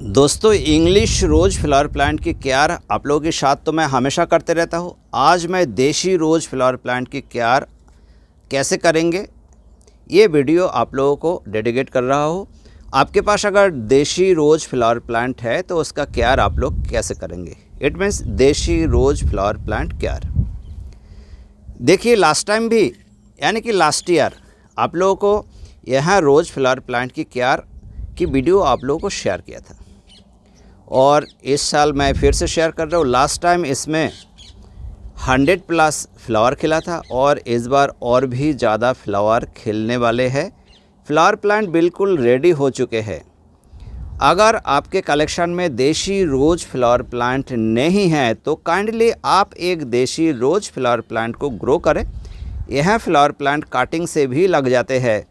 दोस्तों, English rose flower plant की care आप लोगों के साथ तो मैं हमेशा करते रहता हूँ। आज मैं देशी रोज़ फ्लावर प्लांट की केयर कैसे करेंगे ये वीडियो आप लोगों को डेडिकेट कर रहा हूँ। आपके पास अगर देशी रोज़ फ्लावर प्लांट है तो उसका केयर आप लोग कैसे करेंगे। इट मीन्स देशी रोज़ फ्लावर प्लांट केयर। देखिए, लास्ट टाइम भी यानी कि लास्ट ईयर आप लोगों को यहाँ रोज़ फ्लावर प्लांट की केयर की वीडियो आप लोगों को शेयर किया था और इस साल मैं फिर से शेयर कर रहा हूँ। लास्ट टाइम इसमें 100+ फ्लावर खिला था और इस बार और भी ज़्यादा फ्लावर खिलने वाले हैं। फ्लावर प्लांट बिल्कुल रेडी हो चुके हैं। अगर आपके कलेक्शन में देशी रोज़ फ्लावर प्लांट नहीं है तो काइंडली आप एक देशी रोज़ फ्लावर प्लांट को ग्रो करें। यह फ्लावर प्लांट कटिंग से भी लग जाते हैं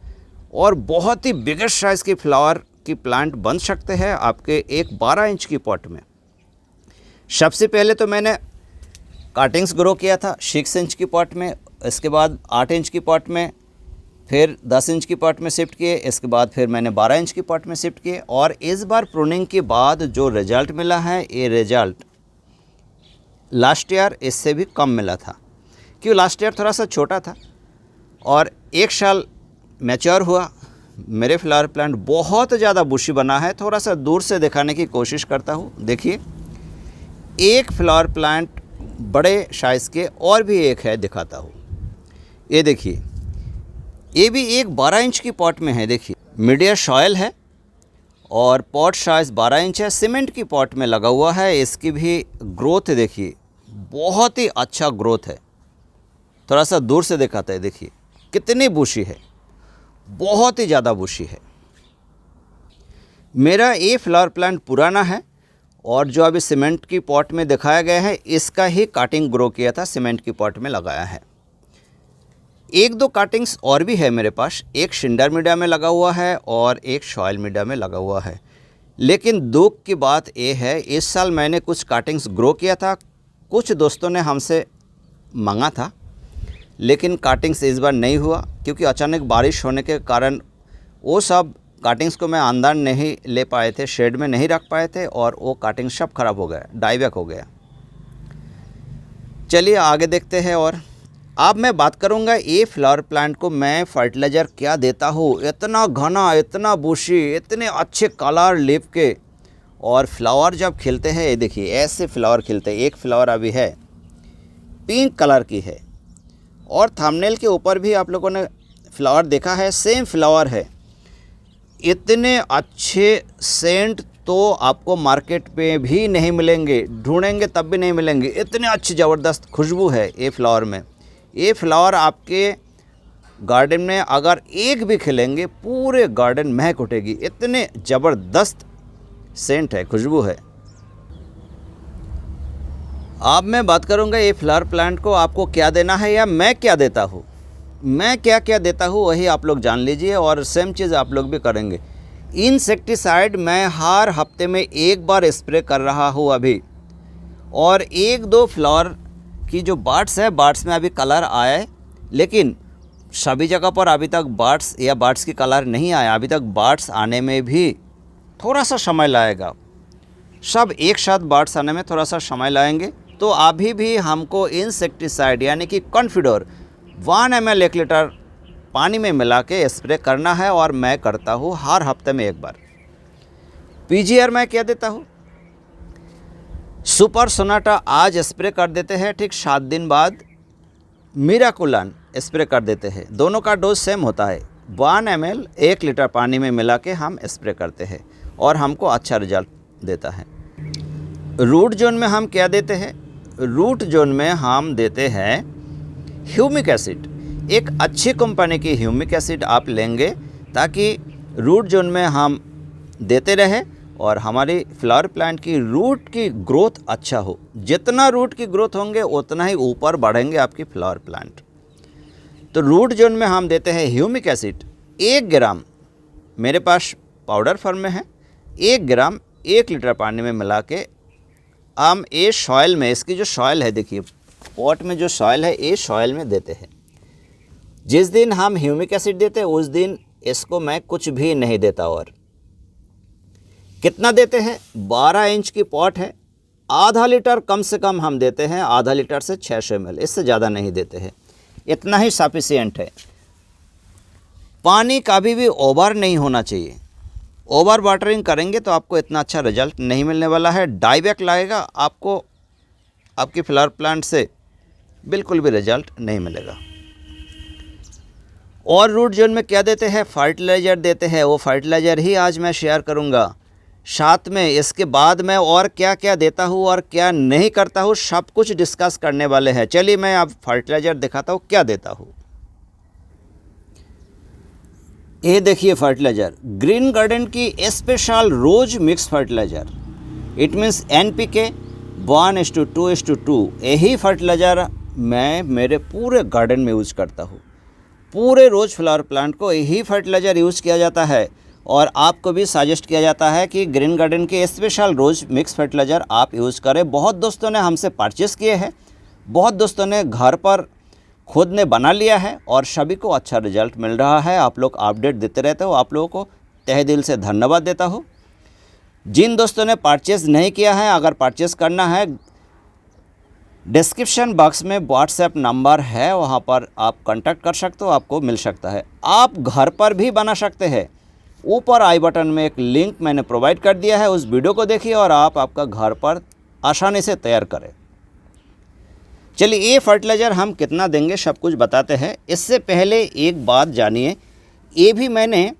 और बहुत ही बिगेस्ट साइज़ की फ्लावर की प्लांट बन सकते हैं आपके एक 12 इंच की पॉट में। सबसे पहले तो मैंने कटिंग्स ग्रो किया था 6 इंच की पॉट में, इसके बाद 8 इंच की पॉट में, फिर 10 इंच की पॉट में शिफ्ट किए, इसके बाद फिर मैंने 12 इंच की पॉट में शिफ्ट किए और इस बार प्रूनिंग के बाद जो रिज़ल्ट मिला है ये रिज़ल्ट लास्ट ईयर इससे भी कम मिला था। क्यों? लास्ट ईयर थोड़ा सा छोटा था और एक साल मैच्योर हुआ। मेरे फ्लावर प्लांट बहुत ज़्यादा बुशी बना है। थोड़ा सा दूर से दिखाने की कोशिश करता हूँ। देखिए, एक फ्लावर प्लांट बड़े साइज़ के और भी एक है, दिखाता हूँ। ये देखिए, ये भी एक 12 इंच की पॉट में है। देखिए, मीडियम सॉइल है और पॉट साइज़ 12 इंच है। सीमेंट की पॉट में लगा हुआ है। इसकी भी ग्रोथ देखिए, बहुत ही अच्छा ग्रोथ है। थोड़ा सा दूर से दिखाता है। देखिए कितनी बुशी है, बहुत ही ज़्यादा बुशी है। मेरा ये फ्लावर प्लांट पुराना है और जो अभी सीमेंट की पॉट में दिखाया गया है इसका ही कटिंग ग्रो किया था, सीमेंट की पॉट में लगाया है। एक दो कटिंग्स और भी है मेरे पास। एक शिंडर मीडिया में लगा हुआ है और एक सॉइल मीडिया में लगा हुआ है। लेकिन दुख की बात ये है, इस साल मैंने कुछ कटिंग्स ग्रो किया था, कुछ दोस्तों ने हमसे मांगा था, लेकिन कटिंग्स इस बार नहीं हुआ क्योंकि अचानक बारिश होने के कारण वो सब कटिंग्स को मैं अंदर नहीं ले पाए थे, शेड में नहीं रख पाए थे और वो कटिंग सब खराब हो गया, डाईबैक हो गया। चलिए आगे देखते हैं। और अब मैं बात करूंगा ये फ्लावर प्लांट को मैं फर्टिलाइज़र क्या देता हूँ। इतना घना, इतना बुशी, इतने अच्छे कलर लीफ के और फ्लावर जब खिलते हैं, ये देखिए ऐसे फ्लावर खिलते हैं। एक फ्लावर अभी है पिंक कलर की है और थंबनेल के ऊपर भी आप लोगों ने फ्लावर देखा है, सेम फ्लावर है। इतने अच्छे सेंट तो आपको मार्केट पे भी नहीं मिलेंगे, ढूंढेंगे तब भी नहीं मिलेंगे। इतने अच्छी ज़बरदस्त खुशबू है ये फ्लावर में। ये फ्लावर आपके गार्डन में अगर एक भी खिलेंगे पूरे गार्डन महक उठेगी। इतने ज़बरदस्त सेंट है, खुशबू है। अब मैं बात करूंगा ये फ्लावर प्लांट को आपको क्या देना है या मैं क्या देता हूँ। मैं क्या क्या देता हूँ वही आप लोग जान लीजिए और सेम चीज़ आप लोग भी करेंगे। इंसेक्टिसाइड मैं हर हफ्ते में एक बार स्प्रे कर रहा हूँ अभी। और एक दो फ्लावर की जो बर्ड्स है, बर्ड्स में अभी कलर आया है, लेकिन सभी जगह पर अभी तक बर्ड्स या बर्ड्स की कलर नहीं आया। अभी तक बर्ड्स आने में भी थोड़ा सा समय लगेगा। सब एक साथ बर्ड्स आने में थोड़ा सा समय लाएंगे। तो अभी भी हमको इंसेक्टिसाइड यानी कि कॉन्फिडोर 1 ml 1 लीटर पानी में मिला के स्प्रे करना है और मैं करता हूँ हर हफ्ते में एक बार। पीजीआर मैं क्या देता हूँ, सुपर सोनाटा आज स्प्रे कर देते हैं, ठीक 7 दिन बाद मिराकुलन स्प्रे कर देते हैं। दोनों का डोज सेम होता है। 1 ml 1 लीटर पानी में मिला के हम स्प्रे करते हैं और हमको अच्छा रिजल्ट देता है। रूट जोन में हम क्या देते हैं, रूट जोन में हम देते हैं ह्यूमिक एसिड। एक अच्छी कंपनी की ह्यूमिक एसिड आप लेंगे ताकि रूट जोन में हम देते रहें और हमारी फ्लावर प्लांट की रूट की ग्रोथ अच्छा हो। जितना रूट की ग्रोथ होंगे उतना ही ऊपर बढ़ेंगे आपकी फ्लावर प्लांट। तो रूट जोन में हम देते हैं ह्यूमिक एसिड 1 ग्राम, मेरे पास पाउडर फॉर्म में है। 1 ग्राम 1 लीटर पानी में मिला के हम ये सॉइल में, इसकी जो सॉइल है देखिए पॉट में जो सॉइल है ये सॉइल में देते हैं। जिस दिन हम ह्यूमिक एसिड देते हैं उस दिन इसको मैं कुछ भी नहीं देता। और कितना देते हैं? 12 इंच की पॉट है, आधा लीटर कम से कम हम देते हैं, आधा लीटर से 600 ml, इससे ज़्यादा नहीं देते हैं, इतना ही सफिशिएंट है। पानी कभी भी ओवर नहीं होना चाहिए, ओवर वाटरिंग करेंगे तो आपको इतना अच्छा रिजल्ट नहीं मिलने वाला है, डाईबैक लगेगा आपको, आपकी फ्लावर प्लांट से बिल्कुल भी रिजल्ट नहीं मिलेगा। और रूट जोन में क्या देते हैं? फर्टिलाइज़र देते हैं, वो फर्टिलाइज़र ही आज मैं शेयर करूंगा। साथ में इसके बाद मैं और क्या क्या देता हूँ और क्या नहीं करता हूँ, सब कुछ डिस्कस करने वाले हैं। चलिए मैं अब फर्टिलाइज़र दिखाता हूँ क्या देता हूँ। ये देखिए फर्टिलाइज़र, ग्रीन गार्डन की special rose mix fertilizer, it means NPK 1:2:2। यही फर्टिलाइज़र मैं मेरे पूरे गार्डन में यूज करता हूँ। पूरे रोज़ फ्लावर प्लांट को यही फर्टिलाइज़र यूज़ किया जाता है और आपको भी सजेस्ट किया जाता है कि ग्रीन गार्डन के स्पेशल रोज़ मिक्स फर्टिलाइज़र आप यूज़ करें। बहुत दोस्तों ने हमसे परचेस किए हैं, बहुत दोस्तों ने घर पर खुद ने बना लिया है और सभी को अच्छा रिजल्ट मिल रहा है। आप लोग अपडेट देते रहते हो, आप लोगों को तहे दिल से धन्यवाद देता हूँ। जिन दोस्तों ने परचेस नहीं किया है, अगर परचेस करना है, डिस्क्रिप्शन बॉक्स में व्हाट्सएप नंबर है, वहाँ पर आप कांटेक्ट कर सकते हो, आपको मिल सकता है। आप घर पर भी बना सकते हैं, ऊपर आई बटन में एक लिंक मैंने प्रोवाइड कर दिया है, उस वीडियो को देखिए और आप आपका घर पर आसानी से तैयार करें। चलिए ये फर्टिलाइज़र हम कितना देंगे सब कुछ बताते हैं। इससे पहले एक बात जानिए, ये भी मैंने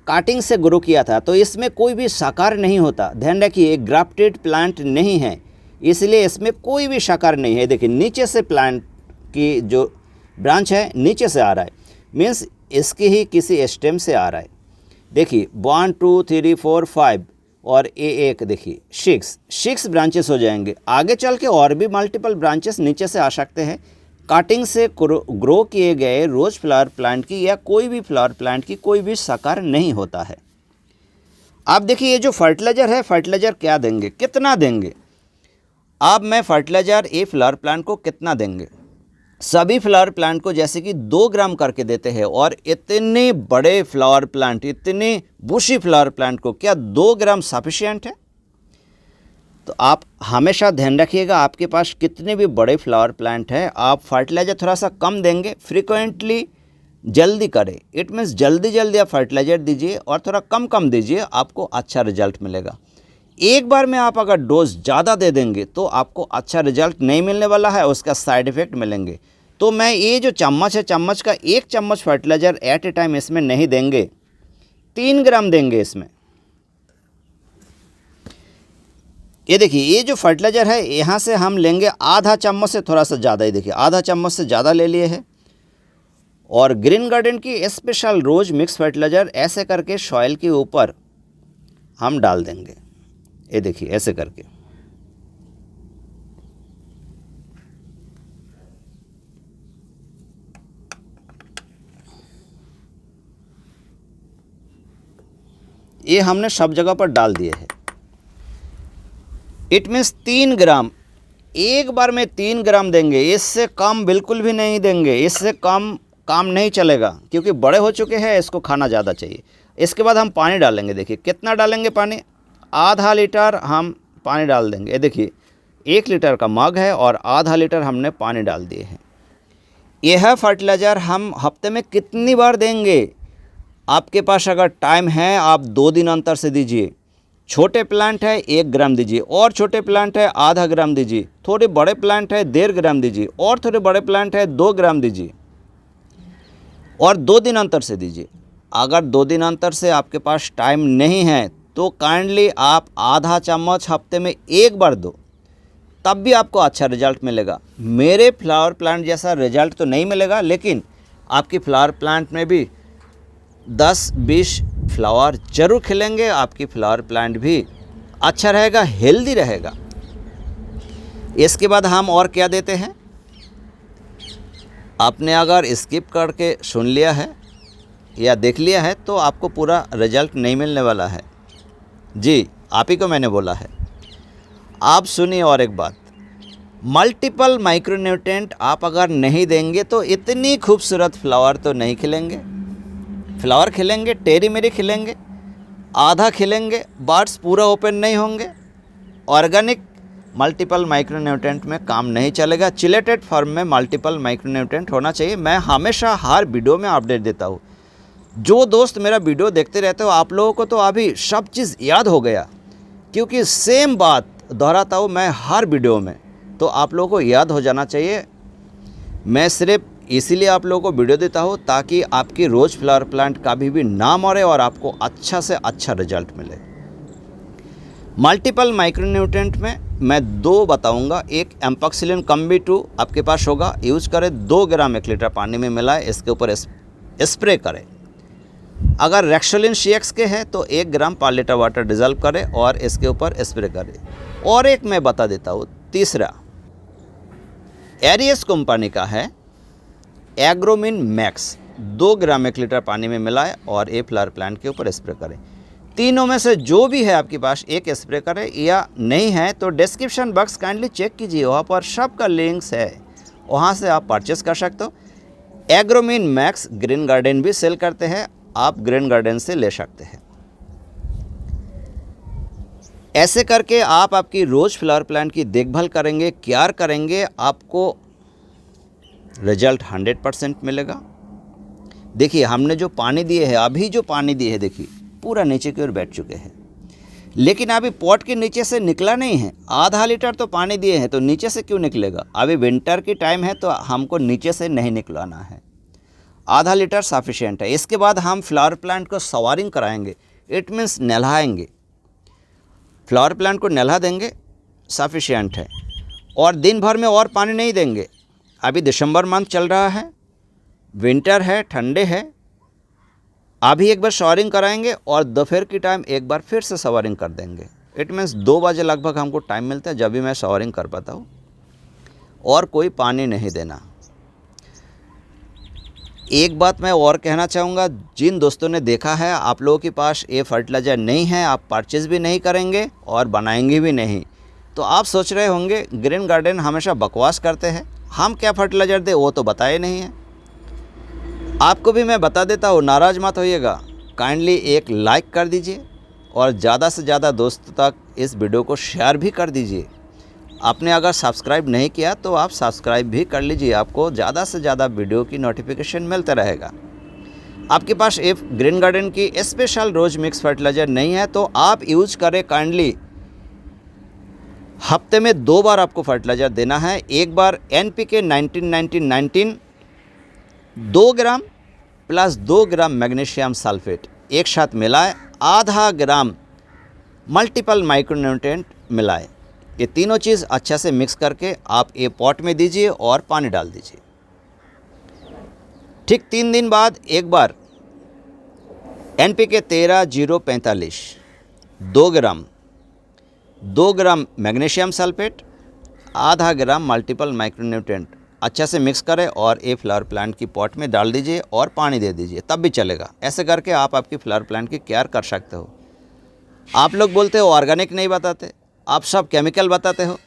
काटिंग से ग्रो किया था, तो इसमें कोई भी साकार नहीं होता। ध्यान रखिए, ग्राफ्टेड प्लांट नहीं है, इसलिए इसमें कोई भी साकार नहीं है। देखिए नीचे से प्लांट की जो ब्रांच है नीचे से आ रहा है, मीन्स इसकी ही किसी स्टेम से आ रहा है। देखिए 1 2 3 4 5 और एक देखिए 6 ब्रांचेस हो जाएंगे। आगे चल के और भी मल्टीपल ब्रांचेस नीचे से आ सकते हैं। काटिंग से ग्रो किए गए रोज़ फ्लावर प्लांट की या कोई भी फ्लावर प्लांट की कोई भी साकार नहीं होता है। आप देखिए ये जो फर्टिलाइज़र है, फर्टिलाइज़र क्या देंगे, कितना देंगे। अब मैं फर्टिलाइज़र ये फ्लावर प्लांट को कितना देंगे, सभी फ्लावर प्लांट को जैसे कि 2 ग्राम करके देते हैं, और इतने बड़े फ्लावर प्लांट, इतने बुशी फ्लावर प्लांट को क्या 2 ग्राम सफिशिएंट है? तो आप हमेशा ध्यान रखिएगा, आपके पास कितने भी बड़े फ्लावर प्लांट है, आप फर्टिलाइज़र थोड़ा सा कम देंगे, फ्रीक्वेंटली जल्दी करें। इट मीन्स जल्दी आप फर्टिलाइज़र दीजिए और थोड़ा कम दीजिए, आपको अच्छा रिजल्ट मिलेगा। एक बार में आप अगर डोज ज़्यादा दे देंगे तो आपको अच्छा रिजल्ट नहीं मिलने वाला है, उसका साइड इफ़ेक्ट मिलेंगे। तो मैं ये जो चम्मच है, चम्मच का 1 चम्मच फर्टिलाइज़र एट ए टाइम इसमें नहीं देंगे, 3 ग्राम देंगे इसमें। ये देखिए ये जो फर्टिलाइज़र है, यहाँ से हम लेंगे आधा चम्मच से थोड़ा सा ज़्यादा ही, देखिए आधा चम्मच से ज़्यादा ले लिए है। और ग्रीन गार्डन की स्पेशल रोज मिक्स फर्टिलाइज़र ऐसे करके सॉइल के ऊपर हम डाल देंगे। ये देखिए ऐसे करके, ये हमने सब जगह पर डाल दिए हैं। इट मीन्स 3 ग्राम, एक बार में 3 ग्राम देंगे, इससे कम बिल्कुल भी नहीं देंगे, इससे कम काम नहीं चलेगा, क्योंकि बड़े हो चुके हैं, इसको खाना ज़्यादा चाहिए। इसके बाद हम पानी डालेंगे, देखिए कितना डालेंगे पानी, आधा लीटर हम पानी डाल देंगे। ये देखिए 1 लीटर का मग है और आधा लीटर हमने पानी डाल दिए हैं। यह फर्टिलाइज़र हम हफ्ते में कितनी बार देंगे, आपके पास अगर टाइम है आप 2 दिन अंतर से दीजिए। छोटे प्लांट है 1 ग्राम दीजिए, और छोटे प्लांट है आधा ग्राम दीजिए, थोड़े बड़े प्लांट है 1.5 ग्राम दीजिए, और थोड़े बड़े प्लांट है 2 ग्राम दीजिए, और 2 दिन अंतर से दीजिए। अगर 2 दिन अंतर से आपके पास टाइम नहीं है तो काइंडली आप आधा चम्मच हफ्ते में 1 बार दो, तब भी आपको अच्छा रिजल्ट मिलेगा। मेरे फ्लावर प्लांट जैसा रिजल्ट तो नहीं मिलेगा, लेकिन आपकी फ्लावर प्लांट में भी 10-20 फ्लावर जरूर खिलेंगे, आपकी फ्लावर प्लांट भी अच्छा रहेगा, हेल्दी रहेगा। इसके बाद हम और क्या देते हैं, आपने अगर स्किप करके सुन लिया है या देख लिया है तो आपको पूरा रिजल्ट नहीं मिलने वाला है। जी, आप ही को मैंने बोला है। आप सुनिए और एक बात, मल्टीपल माइक्रोन्यूट्रिएंट आप अगर नहीं देंगे तो इतनी खूबसूरत फ्लावर तो नहीं खिलेंगे। फ्लावर खिलेंगे, टेरी मेरी खिलेंगे, आधा खिलेंगे, बर्ड्स पूरा ओपन नहीं होंगे। ऑर्गेनिक मल्टीपल माइक्रोन्यूट्रेंट में काम नहीं चलेगा। चिलेटेड फॉर्म में मल्टीपल माइक्रोन्यूट्रेंट होना चाहिए। मैं हमेशा हर वीडियो में अपडेट देता हूँ। जो दोस्त मेरा वीडियो देखते रहते हो, आप लोगों को तो अभी सब चीज़ याद हो गया, क्योंकि सेम बात दोहराता हूँ मैं हर वीडियो में, तो आप लोगों को याद हो जाना चाहिए। मैं सिर्फ इसीलिए आप लोगों को वीडियो देता हूँ ताकि आपकी रोज़ फ्लावर प्लांट कभी भी ना मरे और आपको अच्छा से अच्छा रिजल्ट मिले। मल्टीपल माइक्रोन्यूट्रेंट में मैं 2 बताऊंगा। एक एम्पॉक्सिलिन कम B2 आपके पास होगा, यूज करें। 2 ग्राम 1 लीटर पानी में मिलाए, इसके ऊपर स्प्रे करें। अगर रेक्सोलिन CX के हैं तो 1 ग्राम पर लीटर वाटर डिजल्व करें और इसके ऊपर स्प्रे करें। और एक मैं बता देता हूँ, तीसरा एरियस कंपनी का है एग्रोमिन मैक्स। 2 ग्राम 1 लीटर पानी में मिलाए और ए फ्लावर प्लांट के ऊपर स्प्रे करें। तीनों में से जो भी है आपके पास, एक स्प्रे करें, या नहीं है तो डिस्क्रिप्शन बॉक्स काइंडली चेक कीजिए, वहाँ पर सबका लिंक्स है, वहाँ से आप परचेस कर सकते हो। एग्रोमिन मैक्स ग्रीन गार्डन भी सेल करते हैं, आप ग्रीन गार्डन से ले सकते हैं। ऐसे करके आप आपकी रोज़ फ्लावर प्लांट की देखभाल करेंगे, केयर करेंगे, आपको रिजल्ट 100% मिलेगा। देखिए हमने जो पानी दिए है, अभी जो पानी दिए है देखिए पूरा नीचे की ओर बैठ चुके हैं, लेकिन अभी पॉट के नीचे से निकला नहीं है। आधा लीटर तो पानी दिए हैं, तो नीचे से क्यों निकलेगा? अभी विंटर की टाइम है तो हमको नीचे से नहीं निकलाना है। आधा लीटर सफिशिएंट है। इसके बाद हम फ्लावर प्लांट को सवारिंग कराएंगे, इट मीन्स नहलाएंगे। फ्लावर प्लांट को नहला देंगे, सफिशिएंट है। और दिन भर में और पानी नहीं देंगे। अभी दिसंबर मंथ चल रहा है, विंटर है, ठंडे है। अभी एक बार सवारिंग कराएंगे और दोपहर की टाइम एक बार फिर से सवारिंग कर देंगे। इट मीन्स 2 बजे लगभग हमको टाइम मिलता है, जब भी मैं सवारिंग कर पाता हूँ। और कोई पानी नहीं देना। एक बात मैं और कहना चाहूँगा, जिन दोस्तों ने देखा है आप लोगों के पास ये फर्टिलाइज़र नहीं है, आप परचेज़ भी नहीं करेंगे और बनाएंगे भी नहीं, तो आप सोच रहे होंगे ग्रीन गार्डन हमेशा बकवास करते हैं, हम क्या फर्टिलाइज़र दे वो तो बताए नहीं है। आपको भी मैं बता देता हूँ, नाराज़ मत होइएगा। काइंडली एक लाइक कर दीजिए और ज़्यादा से ज़्यादा दोस्तों तक इस वीडियो को शेयर भी कर दीजिए। आपने अगर सब्सक्राइब नहीं किया तो आप सब्सक्राइब भी कर लीजिए, आपको ज़्यादा से ज़्यादा वीडियो की नोटिफिकेशन मिलता रहेगा। आपके पास इफ़ ग्रीन गार्डन की स्पेशल रोज मिक्स फर्टिलाइज़र नहीं है तो आप यूज करें। काइंडली हफ्ते में 2 बार आपको फर्टिलाइज़र देना है। एक बार NPK 19-19-19 2 ग्राम प्लस 2 ग्राम मैग्नीशियम सल्फेट एक साथ मिलाए, आधा ग्राम मल्टीपल माइक्रोन्यूट्रिएंट मिलाए। ये तीनों चीज़ अच्छा से मिक्स करके आप ये पॉट में दीजिए और पानी डाल दीजिए। ठीक 3 दिन बाद एक बार NPK 13-0-45 2 ग्राम मैग्नीशियम सल्फेट, आधा ग्राम मल्टीपल माइक्रोन्यूट्रिएंट अच्छा से मिक्स करें और ये फ्लावर प्लांट की पॉट में डाल दीजिए और पानी दे दीजिए, तब भी चलेगा। ऐसे करके आप आपकी फ्लावर प्लांट की केयर कर सकते हो। आप लोग बोलते हो ऑर्गेनिक नहीं बताते, आप सब केमिकल बताते हो,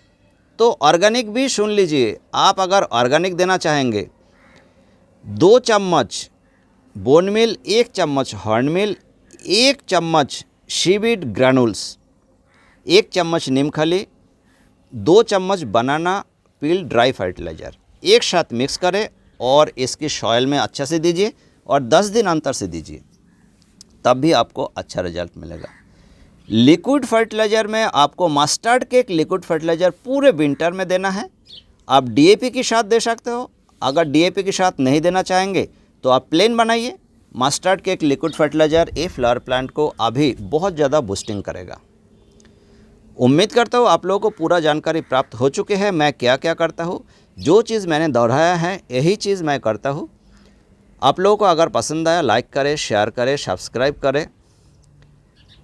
तो ऑर्गेनिक भी सुन लीजिए। आप अगर ऑर्गेनिक देना चाहेंगे, 2 चम्मच बोन मिल, 1 चम्मच हॉर्न मिल, 1 चम्मच सीवीड ग्रैनुल्स, 1 चम्मच नीमखली, 2 चम्मच बनाना पील ड्राई फर्टिलाइज़र एक साथ मिक्स करें और इसकी सॉइल में अच्छा से दीजिए और 10 दिन अंतर से दीजिए, तब भी आपको अच्छा रिजल्ट मिलेगा। लिक्विड फर्टिलाइज़र में आपको मस्टर्ड केक लिक्विड फर्टिलाइज़र पूरे विंटर में देना है। आप DAP के साथ दे सकते हो। अगर DAP के साथ नहीं देना चाहेंगे तो आप प्लेन बनाइए। Mustard cake liquid fertiliser a flower plant को अभी बहुत ज़्यादा बूस्टिंग करेगा। उम्मीद करता हूँ आप लोगों को पूरा जानकारी प्राप्त हो चुके हैं, मैं क्या क्या करता हूँ। जो चीज़ मैंने दोहराया है यही चीज़ मैं करता हूँ। आप लोगों को अगर पसंद आया लाइक करें, शेयर करें, सब्सक्राइब करें।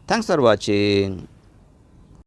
Thanks for watching.